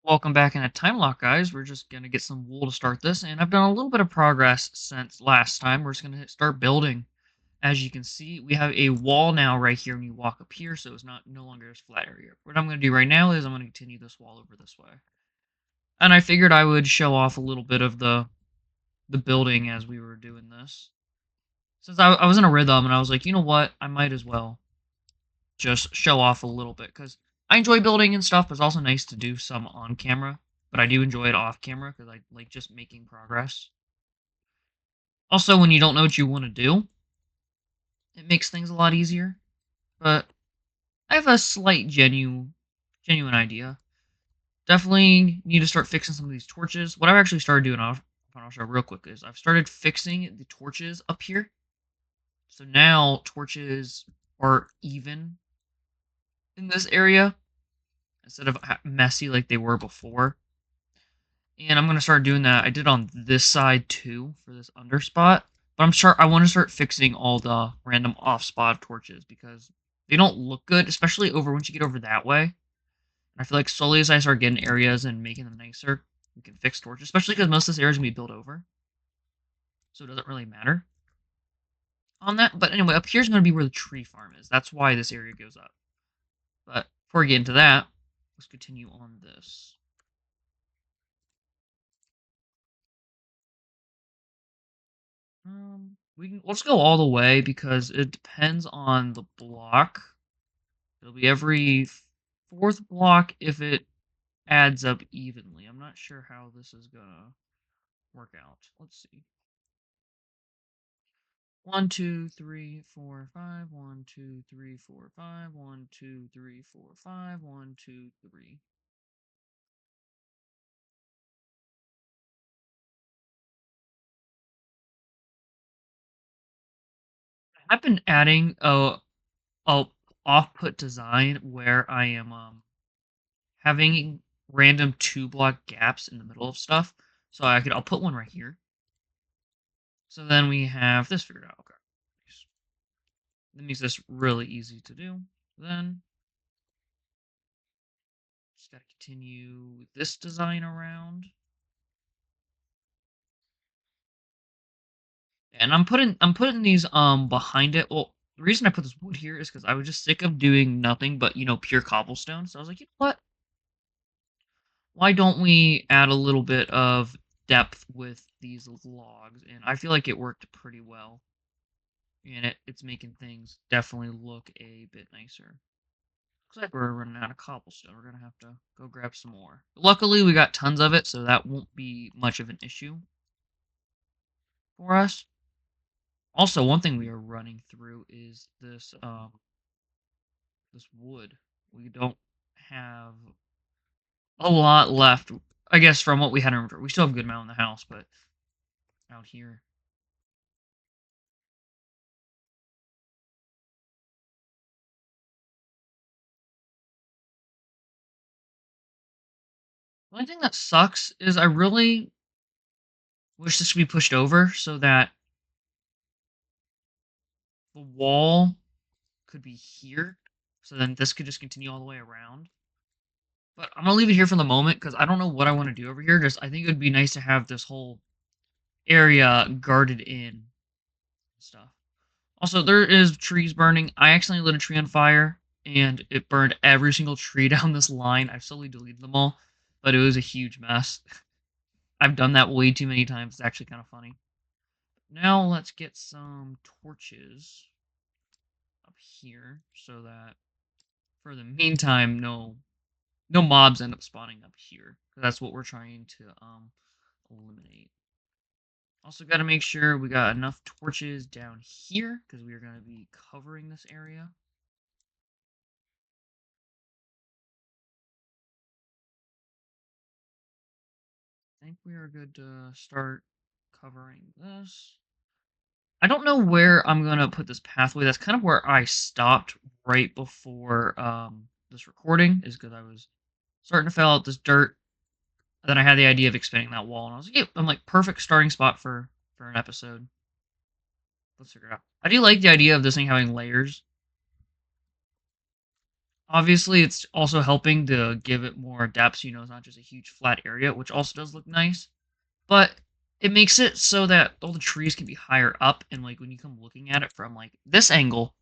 Welcome back in a Timelocke, guys. We're just going to get some wool to start this, and I've done a little bit of progress since last time. We're just going to start building. As you can see, we have a wall now right here when you walk up here, so it's no longer this flat area. What I'm going to do right now is I'm going to continue this wall over this way. And I figured I would show off a little bit of the building as we were doing this. Since I was in a rhythm, and I was like, you know what, I might as well just show off a little bit, because I enjoy building and stuff, but it's also nice to do some on camera. But I do enjoy it off camera because I like just making progress. Also, when you don't know what you want to do, it makes things a lot easier. But I have a slight genuine idea. Definitely need to start fixing some of these torches. What I've actually started doing, I'll show real quick, is I've started fixing the torches up here. So now torches are even in this area instead of messy like they were before. And I'm going to start doing that. I did on this side too for this under spot. But I want to start fixing all the random off spot torches because they don't look good, especially once you get over that way. And I feel like slowly as I start getting areas and making them nicer, we can fix torches, especially because most of this area is going to be built over. So it doesn't really matter on that. But anyway, up here is going to be where the tree farm is. That's why this area goes up. But before we get into that, let's continue on this. Let's go all the way because it depends on the block. It'll be every fourth block if it adds up evenly. I'm not sure how this is gonna work out. Let's see. 1, 2, 3, 4, 5. 1, 2, 3, 4, 5. 1, 2, 3, 4, 5. 1, 2, 3. I've been adding a off-put design where I am having random 2 block gaps in the middle of stuff. So I'll put one right here. So then we have this figured out. Okay. That makes this really easy to do. Then just gotta continue this design around. And I'm putting these behind it. Well, the reason I put this wood here is because I was just sick of doing nothing but, pure cobblestone. So I was like, you know what? Why don't we add a little bit of depth with these logs? And I feel like it worked pretty well. And it's making things definitely look a bit nicer. Looks like we're running out of cobblestone. We're gonna have to go grab some more. Luckily, we got tons of it, so that won't be much of an issue for us. Also, one thing we are running through is this wood. We don't have a lot left, I guess, from what we had in inventory. We still have a good amount in the house, but out here. The only thing that sucks is I really wish this could be pushed over so that the wall could be here. So then this could just continue all the way around. But I'm gonna leave it here for the moment because I don't know what I want to do over here. I think it would be nice to have this whole area guarded in and stuff. Also, there is trees burning. I accidentally lit a tree on fire, and it burned every single tree down this line. I've slowly deleted them all, but it was a huge mess. I've done that way too many times. It's actually kind of funny. Now let's get some torches up here so that for the meantime, no mobs end up spawning up here. That's what we're trying to eliminate. Also got to make sure we got enough torches down here because we are going to be covering this area. I think we are good to start covering this. I don't know where I'm going to put this pathway. That's kind of where I stopped right before this recording, is because I was starting to fill out this dirt. And then I had the idea of expanding that wall, and I was like, yeah, I'm like, perfect starting spot for an episode. Let's figure it out. I do like the idea of this thing having layers. Obviously, it's also helping to give it more depth, so it's not just a huge flat area, which also does look nice. But it makes it so that all the trees can be higher up, and like when you come looking at it from like this angle,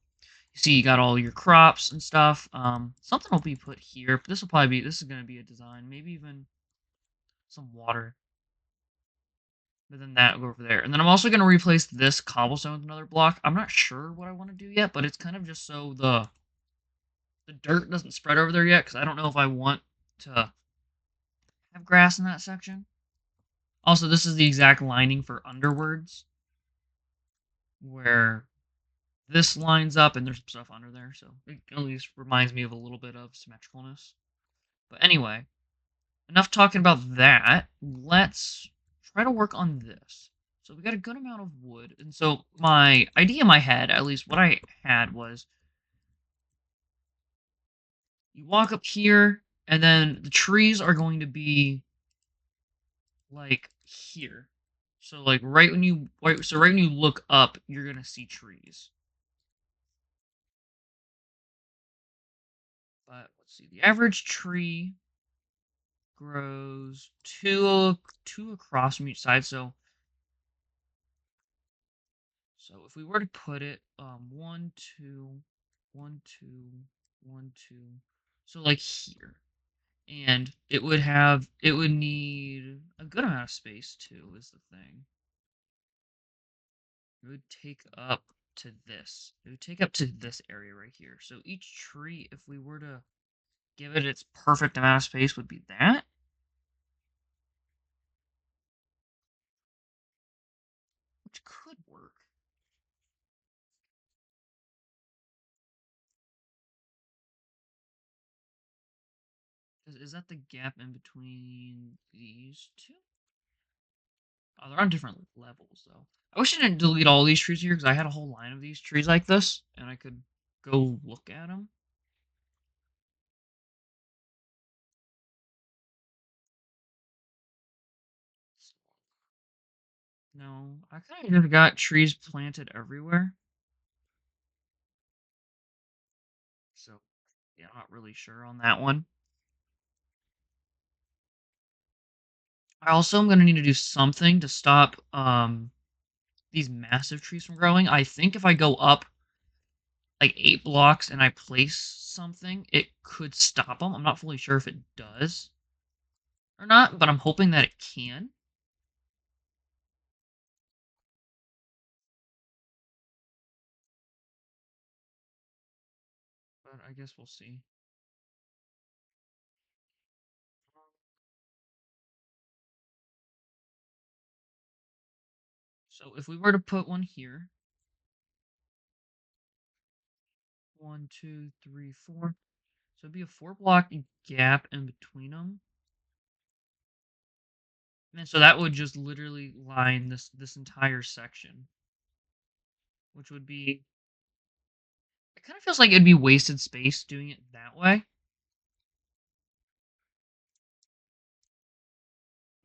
you see you got all your crops and stuff. Something will be put here. But this is gonna be a design, maybe even some water. But then that will go over there. And then I'm also gonna replace this cobblestone with another block. I'm not sure what I want to do yet, but it's kind of just so the dirt doesn't spread over there yet, because I don't know if I want to have grass in that section. Also, this is the exact lining for underwords, where this lines up and there's some stuff under there, so it at least reminds me of a little bit of symmetricalness. But anyway, enough talking about that. Let's try to work on this. So we got a good amount of wood, and so my idea in my head, at least what I had, was you walk up here, and then the trees are going to be like here. So like right when you look up, you're gonna see trees. But let's see, the average tree grows two across from each side. So if we were to put it one, two, one, two, one, two, so like here, and it would need a good amount of space too, is the thing. It would take up to this. It would take up to this area right here. So each tree, if we were to give it its perfect amount of space, would be that, which could work. Is that the gap in between these two? Oh, they're on different levels, though. I wish I didn't delete all these trees here, because I had a whole line of these trees like this, and I could go look at them. No, I kind of just got trees planted everywhere. So, yeah, I'm not really sure on that one. I also am going to need to do something to stop these massive trees from growing. I think if I go up like 8 blocks and I place something, it could stop them. I'm not fully sure if it does or not, but I'm hoping that it can. But I guess we'll see. So if we were to put one here, one, two, three, four. So it'd be a 4 block gap in between them. And so that would just literally line this entire section, which would be, it kind of feels like it'd be wasted space doing it that way.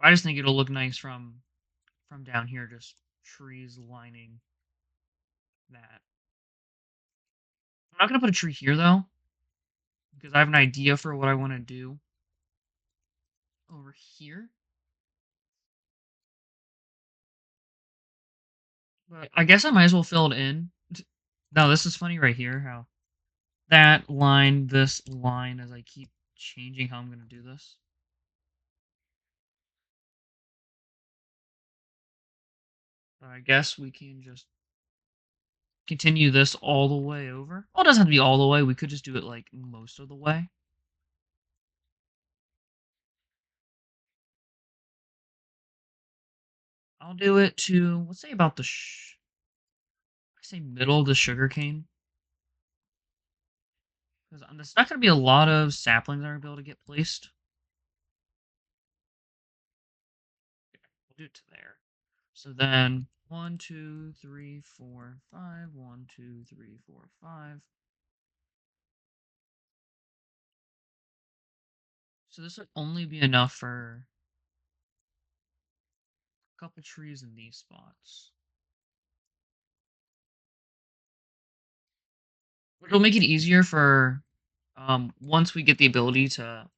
I just think it'll look nice from down here, just trees lining that. I'm not gonna put a tree here though, because I have an idea for what I want to do over here. But I guess I might as well fill it in. Now this is funny right here, how that line, this line, as I keep changing how I'm gonna do this. But I guess we can just continue this all the way over. Well, it doesn't have to be all the way. We could just do it like most of the way. I'll do it to, let's say about I say middle of the sugar cane. Because there's not going to be a lot of saplings that are going to be able to get placed. We'll do it to there. So then 1, 2, 3, 4, 5. 1, 2, 3, 4, 5. So this would only be enough for a couple trees in these spots. It'll make it easier for Once we get the ability to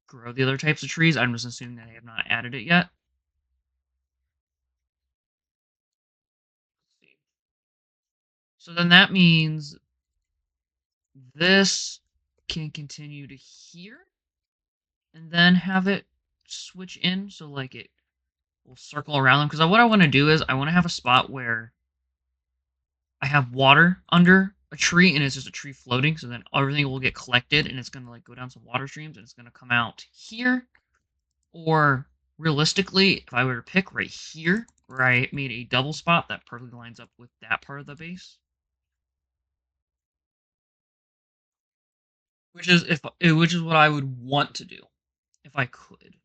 grow the other types of trees, I'm just assuming that I have not added it yet. So then that means this can continue to here, and then have it switch in, so like it will circle around them. Because what I want to do is I want to have a spot where I have water under a tree, and it's just a tree floating. So then everything will get collected, and it's gonna like go down some water streams, and it's gonna come out here. Or realistically, if I were to pick right here, where I made a double spot that perfectly lines up with that part of the base, which is what I would want to do if I could.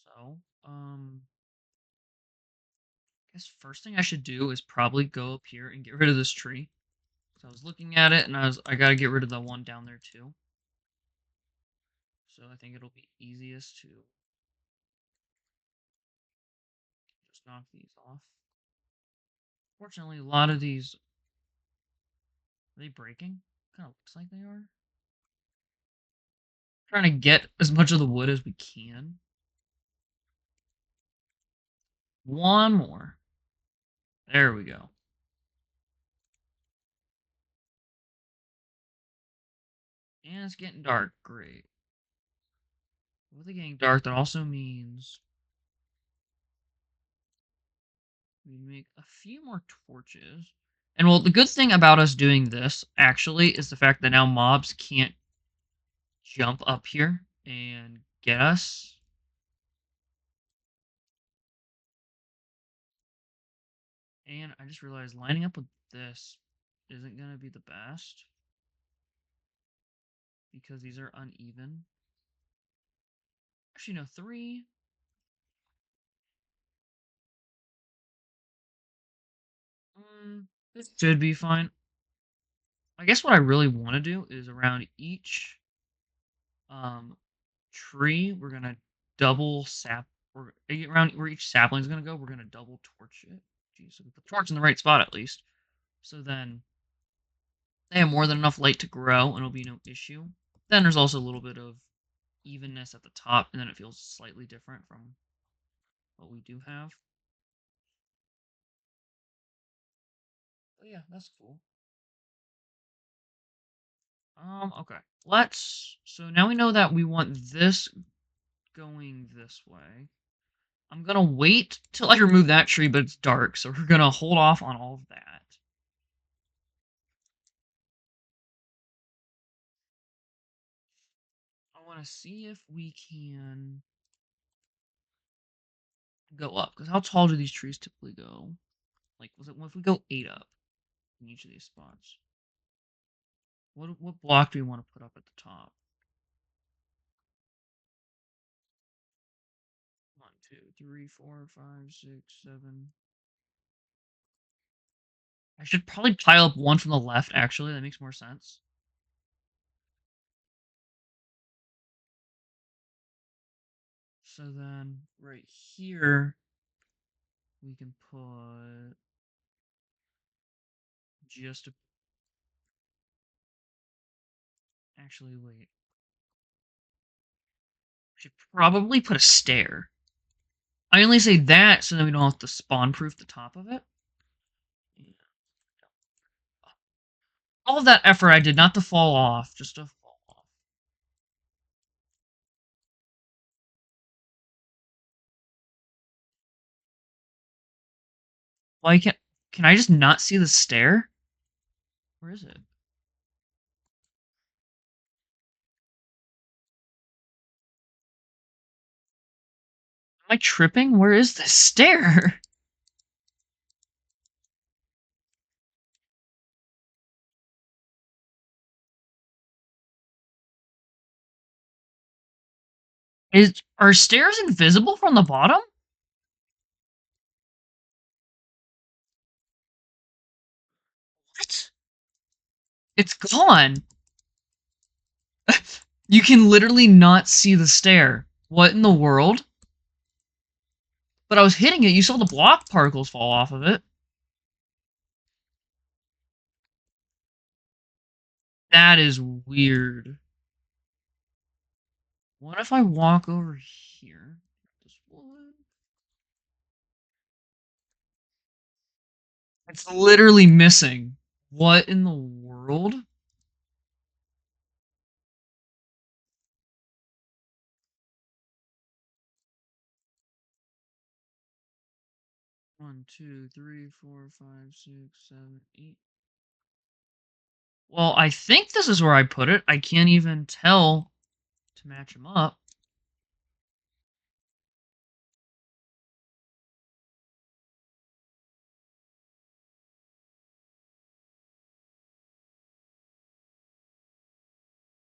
So, I guess first thing I should do is probably go up here and get rid of this tree. So I was looking at it, and I gotta get rid of the one down there too. So I think it'll be easiest to just knock these off. Fortunately, a lot of these are they breaking? Kind of looks like they are. Trying to get as much of the wood as we can. One more. There we go. And it's getting dark. Great. With it getting dark, that also means we make a few more torches. And well, the good thing about us doing this, actually, is the fact that now mobs can't jump up here and get us. And I just realized lining up with this isn't going to be the best. Because these are uneven. Actually, no, 3. This should be fine. I guess what I really want to do is around each um, tree, we're gonna double sap. Or around where each sapling's gonna go, we're gonna double torch it. Jeez, so we put the torch in the right spot at least. So then they have more than enough light to grow, and it'll be no issue. Then there's also a little bit of evenness at the top, and then it feels slightly different from what we do have. But yeah, that's cool. Okay. So now we know that we want this going this way. I'm gonna wait till I remove that tree, but it's dark, so we're gonna hold off on all of that. I want to see if we can go up, because how tall do these trees typically go? Like, was it if we go 8 up in each of these spots? What block do we want to put up at the top? 1, 2, 3, 4, 5, 6, 7. I should probably pile up one from the left, actually. That makes more sense. So then, right here, we can put just a... Actually, wait. We should probably put a stair. I only say that so that we don't have to spawn-proof the top of it. Yeah. All of that effort I did not to fall off, just to fall off. Why can't... Can I just not see the stair? Where is it? Am I tripping? Where is the stair? Are stairs invisible from the bottom? What? It's gone. You can literally not see the stair. What in the world? But I was hitting it. You saw the block particles fall off of it. That is weird. What if I walk over here? This wood. It's literally missing. What in the world? 1, 2, 3, 4, 5, 6, 7, 8. Well, I think this is where I put it. I can't even tell to match them up.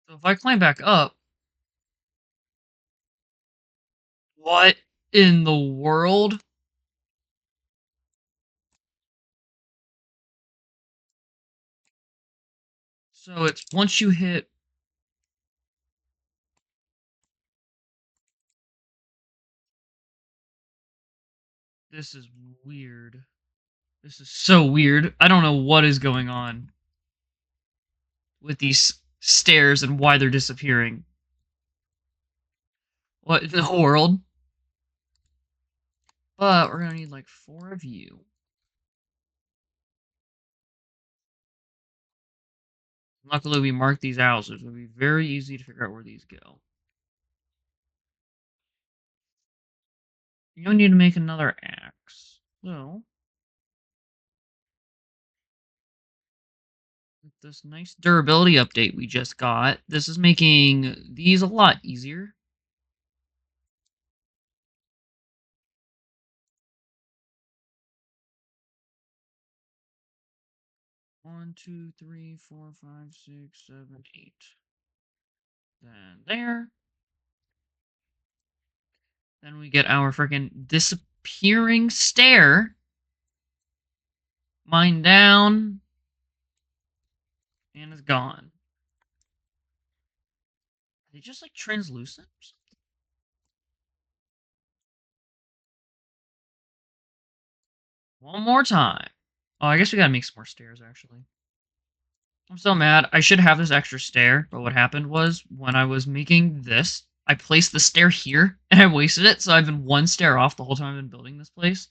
So if I climb back up, what in the world? So it's once you hit. This is weird. This is so weird. I don't know what is going on with these stairs and why they're disappearing. What in the world? But we're gonna need like 4 of you. Luckily, we marked these out, so it's gonna be very easy to figure out where these go. You don't need to make another axe. So, with this nice durability update we just got, this is making these a lot easier. One, two, three, four, five, 6, 7, 8. Then there. Then we get our freaking disappearing stair. Mine down. And it's gone. Are they just like translucent? One more time. Oh, I guess we gotta make some more stairs actually. I'm so mad. I should have this extra stair, but what happened was when I was making this, I placed the stair here and I wasted it, so I've been one stair off the whole time I've been building this place.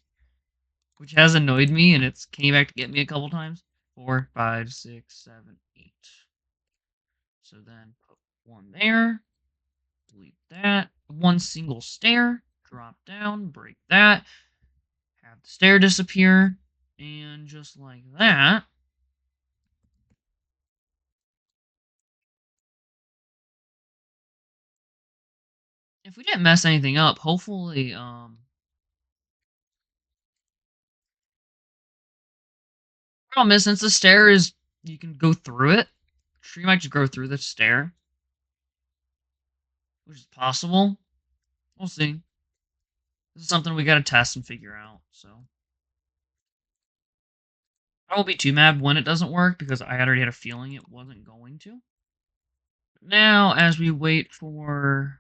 Which has annoyed me and it's came back to get me a couple times. 4, 5, 6, 7, 8. So then put one there. Delete that. One single stair. Drop down. Break that. Have the stair disappear. And just like that. If we didn't mess anything up, hopefully, problem is, since the stair is, you can go through it, the tree might just grow through the stair, which is possible. We'll see. This is something we gotta test and figure out, so. I won't be too mad when it doesn't work, because I already had a feeling it wasn't going to. Now, as we wait for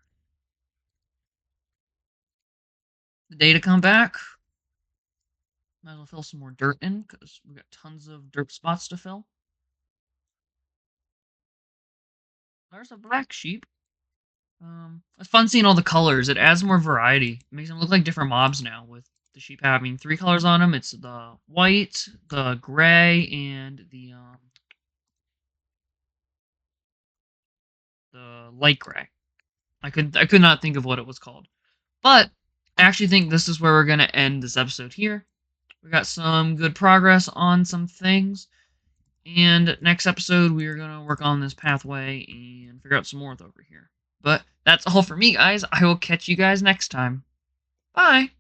the day to come back, might as well fill some more dirt in, because we got tons of dirt spots to fill. There's a black sheep. It's fun seeing all the colors. It adds more variety. It makes them look like different mobs now, with the sheep having 3 colors on them. It's the white, the gray, and the light gray. I could not think of what it was called. But I actually think this is where we're gonna end this episode here. We got some good progress on some things. And next episode, we are going to work on this pathway and figure out some more over here. But that's all for me, guys. I will catch you guys next time. Bye.